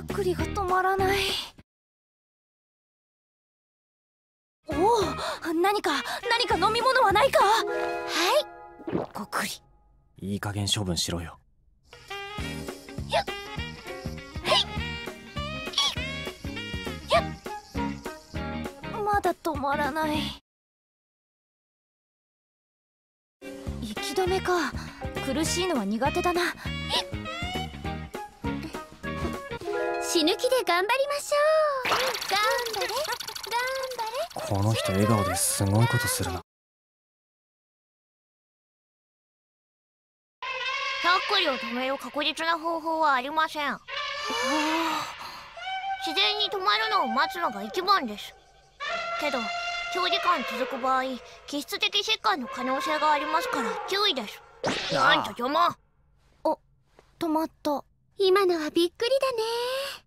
ゃっくりが止まらない。おお、何か飲み物はないか。はい、ごくり。いい加減処分しろよ。やっ、まだ止まらない。息止めか。苦しいのは苦手だな。死ぬ気で頑張りましょう。頑張れ頑張れ。この人笑顔ですごいことするな。しゃっくりを止める確実な方法はありません。自然に止まるのを待つのが一番です。けど長時間続く場合、気質的疾患の可能性がありますから注意です。なんと邪魔。止まった。今のはびっくりだね。